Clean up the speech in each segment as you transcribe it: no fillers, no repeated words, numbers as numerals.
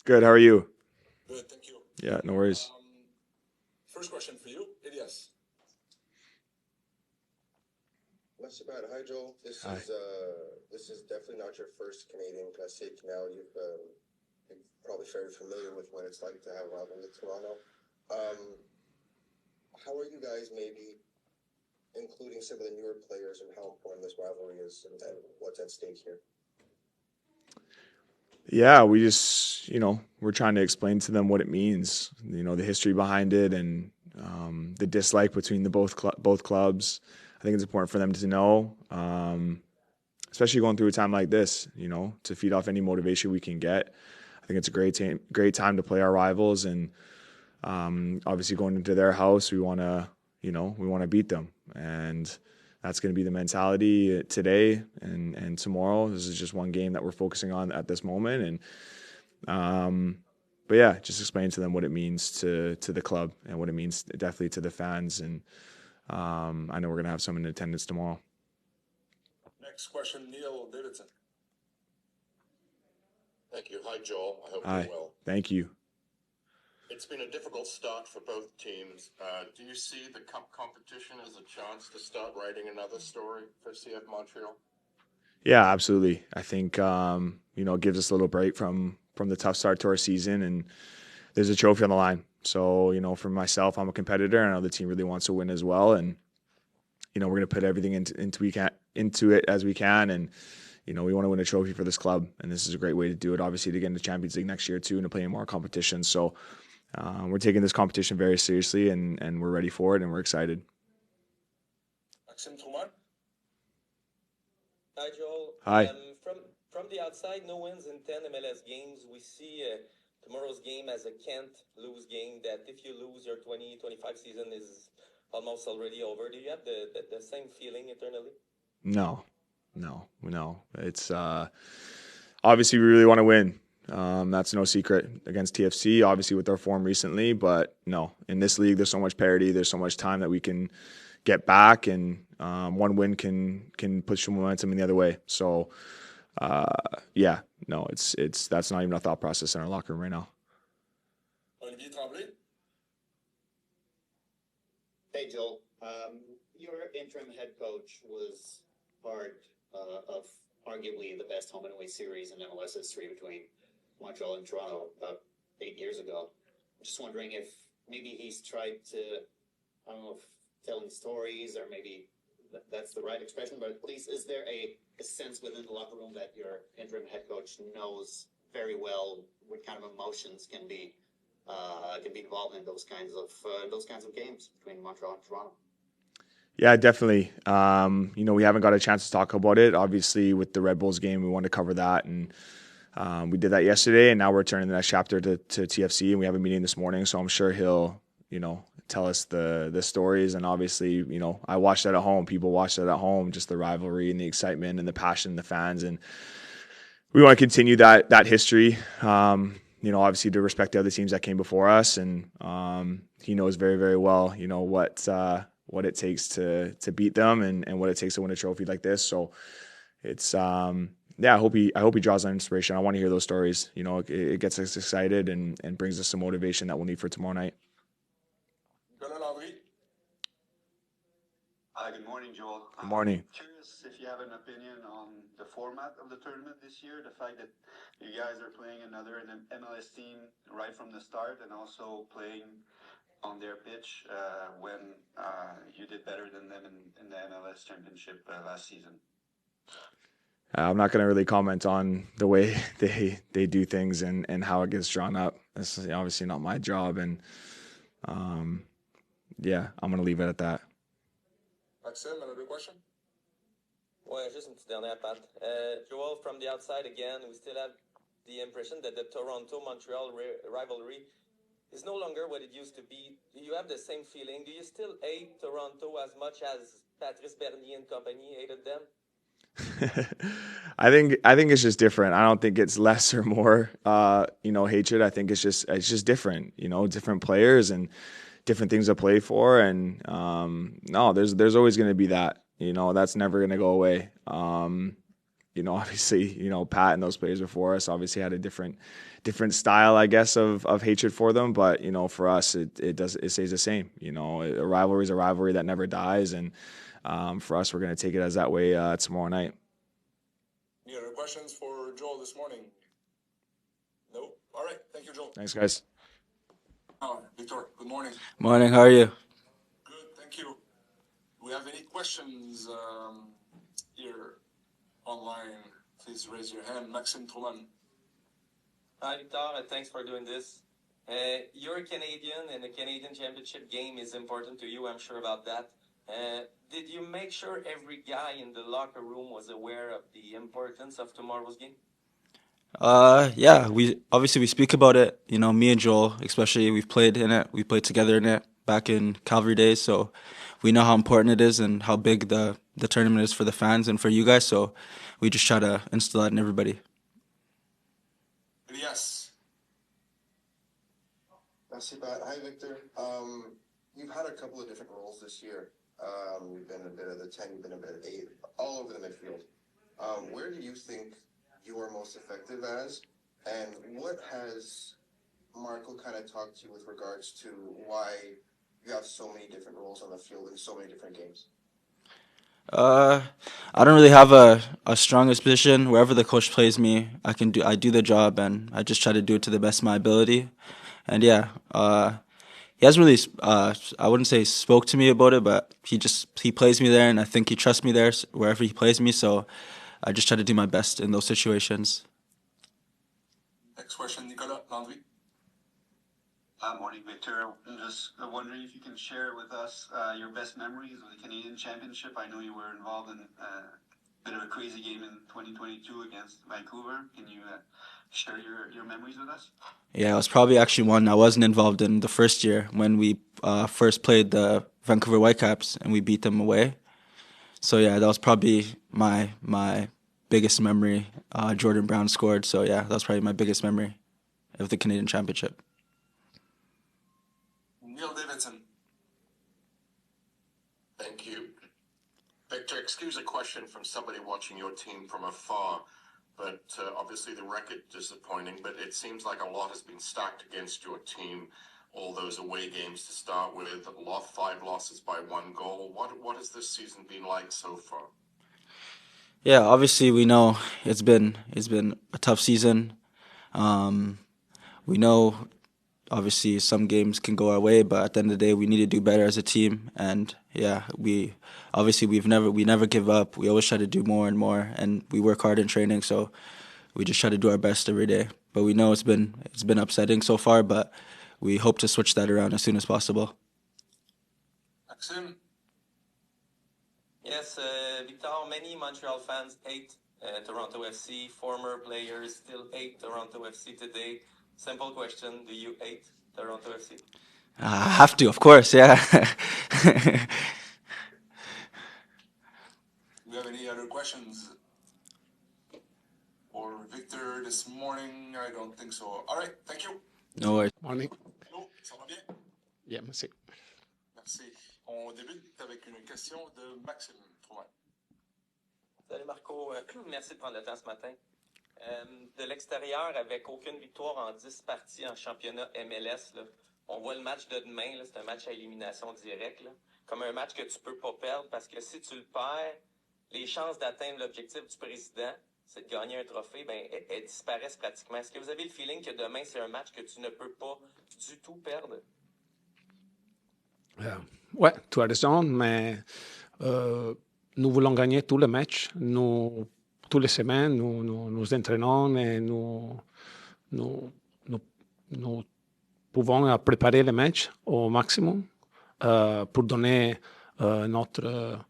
Good. How are you? Good, thank you. Yeah, no worries. First question for you, Elias. Not so bad. Hi, Joel. Hi. This is definitely not your first Canadian Classic. Now you're probably fairly familiar with what it's like to have a rival with Toronto. How are you guys maybe including some of the newer players and how important this rivalry is and what's at stake here? Yeah, we just, we're trying to explain to them what it means, the history behind it and the dislike between the both clubs. I think it's important for them to know, especially going through a time like this, to feed off any motivation we can get. I think it's a great time to play our rivals, and obviously going into their house, we want to beat them, and that's going to be the mentality today and tomorrow. This is just one game that we're focusing on at this moment, and but yeah, just explain to them what it means to the club and what it means definitely to the fans, and I know we're going to have some in attendance tomorrow. Next question, Neil Davidson. Thank you. Hi, Joel. I hope Hi. you're well. Thank you. It's been a difficult start for both teams. Do you see the cup competition as a chance to start writing another story for CF Montreal? Yeah, absolutely. I think it gives us a little break from the tough start to our season, and there's a trophy on the line. So for myself, I'm a competitor, and I know the team really wants to win as well, and we're going to put everything into it as we can, and we want to win a trophy for this club, and this is a great way to do it. Obviously, to get into Champions League next year too, and to play in more competition. So we're taking this competition very seriously, and we're ready for it, and we're excited. Maxime Truman. Hi, Joel. Hi. From the outside, no wins in 10 MLS games. We see tomorrow's game as a can't lose game, that if you lose, your 2025 season is almost already over. Do you have the same feeling internally? No. It's obviously we really want to win. That's no secret against TFC, obviously with our form recently, but no, in this league, there's so much parity. There's so much time that we can get back, and one win can push some momentum in the other way. So, that's not even a thought process in our locker room right now. Olivier Tremblay. Hey, Joel. Your interim head coach was part of arguably the best home and away series in MLS history between Montreal and Toronto about 8 years ago. I'm just wondering if maybe he's tried to, I don't know if telling stories or maybe that's the right expression, but at least is there a sense within the locker room that your interim head coach knows very well what kind of emotions can be involved in those kinds of games between Montreal and Toronto? Yeah, definitely. We haven't got a chance to talk about it. Obviously, with the Red Bulls game, we want to cover that, and we did that yesterday, and now we're turning the next chapter to TFC, and we have a meeting this morning, so I'm sure he'll, tell us the stories. And obviously, I watched that at home. People watched that at home, just the rivalry and the excitement and the passion, the fans, and we want to continue that history. Obviously to respect the other teams that came before us, and he knows very, very well, what it takes to beat them and what it takes to win a trophy like this. So it's I hope he draws on inspiration. I want to hear those stories. It gets us excited and brings us some motivation that we'll need for tomorrow night. Hi, good morning, Joel. Good morning. I'm curious if you have an opinion on the format of the tournament this year, the fact that you guys are playing another MLS team right from the start and also playing on their pitch when you did better than them in the MLS Championship last season. I'm not going to really comment on the way they do things and how it gets drawn up. This is obviously not my job, and I'm going to leave it at that. Maxime, another question? Ouais, juste une petite dernière, Pat. Joel, from the outside again, we still have the impression that the Toronto-Montreal rivalry is no longer what it used to be. Do you have the same feeling? Do you still hate Toronto as much as Patrice Bernier and company hated them? I think it's just different. I don't think it's less or more hatred. I think it's just different, different players and different things to play for, and no, there's always going to be that, that's never going to go away. obviously, Pat and those players before us obviously had a different style, I guess, of hatred for them. But, for us, it stays the same. A rivalry is a rivalry that never dies. And for us, we're going to take it as that way tomorrow night. Any other questions for Joel this morning? No? All right. Thank you, Joel. Thanks, guys. Victor, good morning. Morning, how are you? Good, thank you. Do we have any questions here online? Please raise your hand. Maxime Truman. Hi, Victor. Thanks for doing this. You're a Canadian, and the Canadian Championship game is important to you. I'm sure about that. Did you make sure every guy in the locker room was aware of the importance of tomorrow's game? Yeah, we speak about it. Me and Joel, especially, we've played in it. We played together in it back in Calvary days, so we know how important it is and how big the tournament is for the fans and for you guys. So we just try to instill that in everybody. Yes. Merci, Pat. Hi, Victor. You've had a couple of different roles this year. You've been a bit of the 10, you've been a bit of 8, all over the midfield. Where do you think you are most effective as? And what has Marco kind of talked to you with regards to why you have so many different roles on the field in so many different games? I don't really have a strongest position. Wherever the coach plays me, I do the job, and I just try to do it to the best of my ability. And yeah, he hasn't really, I wouldn't say spoke to me about it, but he plays me there, and I think he trusts me there wherever he plays me. So I just try to do my best in those situations. Next question, Nicolas Landry. Morning, Victor. I'm just wondering if you can share with us your best memories of the Canadian Championship. I know you were involved in a bit of a crazy game in 2022 against Vancouver. Can you share your memories with us? Yeah, it was probably actually one I wasn't involved in the first year when we first played the Vancouver Whitecaps and we beat them away. So yeah, that was probably my biggest memory. Jordan Brown scored, so yeah, that was probably my biggest memory of the Canadian Championship. Neil Davidson. Thank you. Victor, excuse a question from somebody watching your team from afar, but obviously the record disappointing, but it seems like a lot has been stacked against your team. All those away games to start with, 5 losses by 1 goal. What has this season been like so far? Yeah, obviously we know it's been a tough season. We know obviously some games can go our way, but at the end of the day we need to do better as a team. And yeah, we never give up. We always try to do more and more, and we work hard in training. So we just try to do our best every day. But we know it's been upsetting so far, but we hope to switch that around as soon as possible. Maxime. Yes, Victor, many Montreal fans hate Toronto FC. Former players still hate Toronto FC today. Simple question, do you hate Toronto FC? I have to, of course, yeah. Do you have any other questions for Victor this morning? I don't think so. All right, thank you. No worries. Morning. Hello, ça va bien? Yeah, merci. Merci. On débute avec une question de Maxime Truman. Salut Marco, merci de prendre le temps ce matin. De l'extérieur, avec aucune victoire en 10 parties en championnat MLS, là, on voit le match de demain, là, c'est un match à élimination directe, là, comme un match que tu peux pas perdre, parce que si tu le perds, les chances d'atteindre l'objectif du président, c'est de gagner un trophée, ben, elles disparaissent pratiquement. Est-ce que vous avez le feeling que demain, c'est un match que tu ne peux pas du tout perdre? Ouais, tu as raison, mais nous voulons gagner tous les matchs. Toutes les semaines, nous entraînons et nous pouvons préparer les matchs au maximum pour donner notre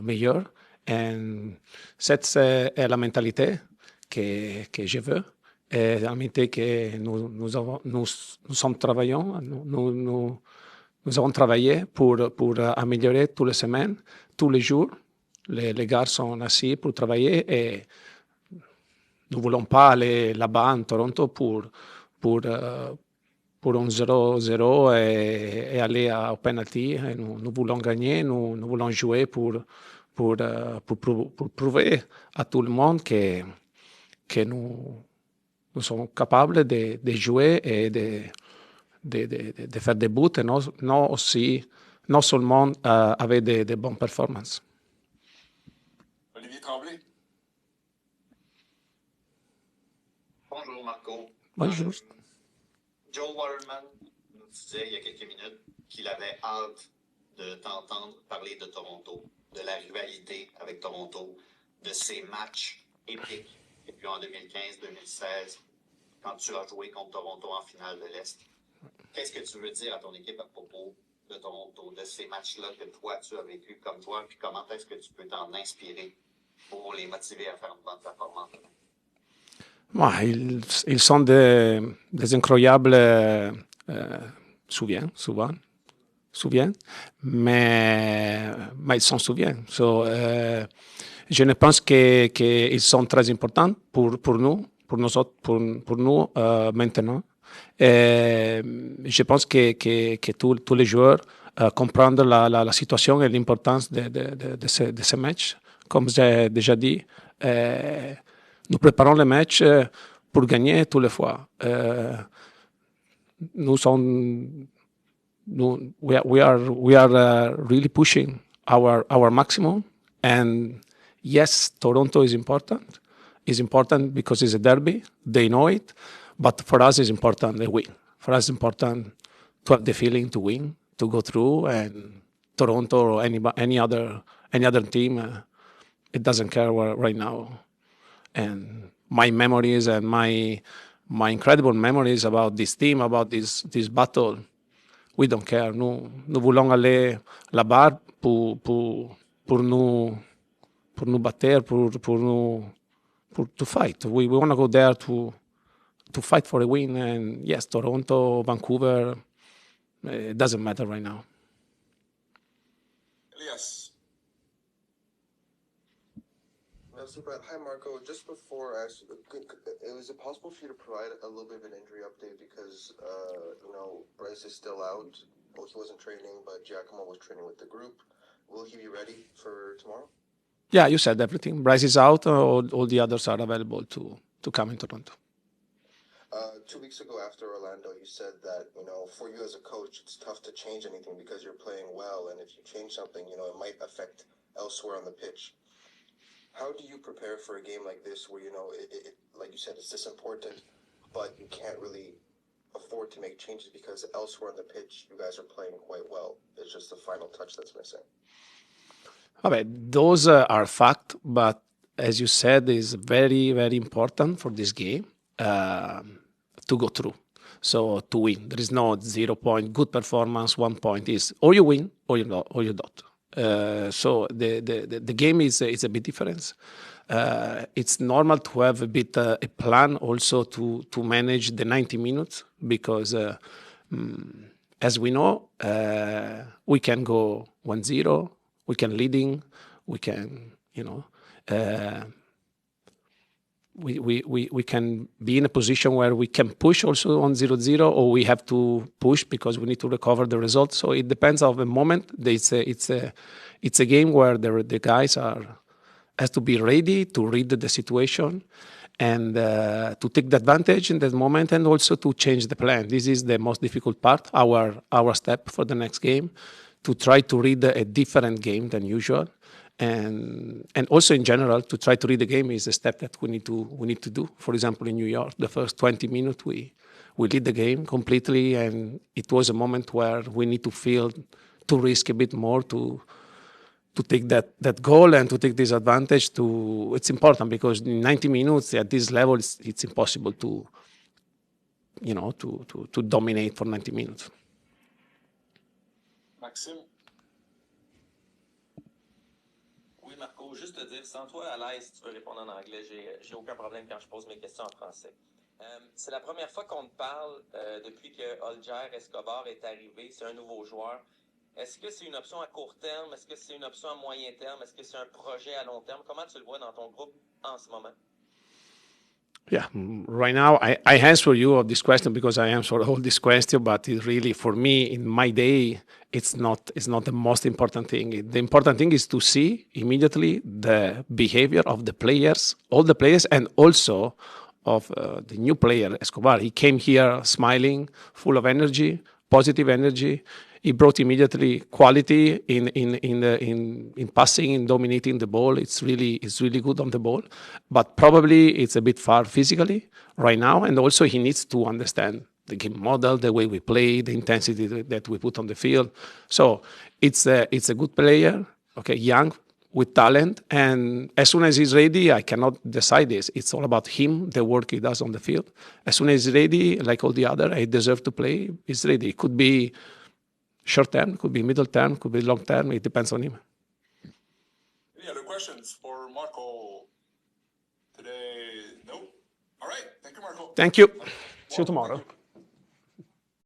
meilleur. Et cette est la mentalité que je veux. Et la mentalité que nous sommes travaillons. Nous avons travaillé pour améliorer toutes les semaines, tous les jours. Les gars sont assis pour travailler et nous ne voulons pas aller là-bas en Toronto pour un 0-0 et aller au penalty. Et nous voulons gagner, nous voulons jouer pour pour prouver à tout le monde que nous sommes capables de jouer et de faire des buts et non seulement avec des bonnes performances. Olivier Tremblay. Bonjour Marco. Bonjour. Joe Waterman nous disait il y a quelques minutes qu'il avait hâte de t'entendre parler de Toronto, de la rivalité avec Toronto, de ces matchs épiques. Et puis en 2015-2016, quand tu as joué contre Toronto en finale de l'Est. Qu'est-ce que tu veux dire à ton équipe à propos de Toronto, de ces matchs-là que toi, tu as vécu comme joueur, puis comment est-ce que tu peux t'en inspirer pour les motiver à faire une bonne performance? Ils sont des incroyables souvenirs, mais ils s'en souviennent. Je ne pense qu'ils sont très importants pour nous, maintenant. Et je pense que tous les joueurs comprennent la situation et l'importance de ce match. Comme j'ai déjà dit, nous préparons le match pour gagner tous les fois. We are really pushing our maximum, and yes, Toronto is important. It's important because it's a derby. They know it, but for us, it's important the win. For us, it's important to have the feeling to win, to go through, and Toronto or any other team, it doesn't care right now. And my memories and my incredible memories about this team, about this battle, we don't care. Nous voulons aller là-bas pour nous battre, to fight. We want to go there to fight for a win. And yes, Toronto, Vancouver, it doesn't matter right now. Elias. Super. Hi, Marco. Just before is it possible for you to provide a little bit of an injury update because Bryce is still out. Well, he wasn't training, but Giacomo was training with the group. Will he be ready for tomorrow? Yeah, you said everything. Bryce is out. All the others are available to come in Toronto. 2 weeks ago after Orlando, you said that, for you as a coach, it's tough to change anything because you're playing well. And if you change something, it might affect elsewhere on the pitch. How do you prepare for a game like this where, like you said, it's this important, but you can't really afford to make changes because elsewhere on the pitch, you guys are playing quite well. It's just the final touch that's missing. Okay, those are fact, but as you said, is very, very important for this game to go through. So to win, there is no 0 point, good performance, 1 point is or you win or you don't. So the game is a bit different. It's normal to have a bit a plan also to manage the 90 minutes because as we know, we can go 1-0, we can leading, we can we can be in a position where we can push also on 0-0, or we have to push because we need to recover the result. So it depends on the moment. It's a game where the guys has to be ready to read the situation and to take the advantage in that moment, and also to change the plan. This is the most difficult part. Our step for the next game, to try to read a different game than usual. And also in general, to try to read the game is a step that we need to do. For example, in New York, the first 20 minutes we lead the game completely, and it was a moment where we need to risk a bit more to take that goal and to take this advantage. It's important because in 90 minutes at this level, it's impossible to dominate for 90 minutes. Maxime. Marco, juste te dire, sens-toi à l'aise si tu veux répondre en anglais. J'ai aucun problème quand je pose mes questions en français. C'est la première fois qu'on te parle depuis que Olger Escobar est arrivé. C'est un nouveau joueur. Est-ce que c'est une option à court terme? Est-ce que c'est une option à moyen terme? Est-ce que c'est un projet à long terme? Comment tu le vois dans ton groupe en ce moment? Yeah, right now I answer you of this question because I answer all this question, but it really, for me, in my day, it's not the most important thing. The important thing is to see immediately the behavior of the players, all the players, and also of the new player, Escobar. He came here smiling, full of energy, positive energy. He brought immediately quality in passing, in dominating the ball. It's really good on the ball, but probably it's a bit far physically right now. And also he needs to understand the game model, the way we play, the intensity that we put on the field. So it's a good player, okay, young, with talent, and as soon as he's ready, I cannot decide this. It's all about him, the work he does on the field. As soon as he's ready, like all the other, he deserves to play. He's ready. It could be short term, could be middle term, could be long term. It depends on him. Any other questions for Marco today? No? All right. Thank you, Marco. Thank you. See you tomorrow.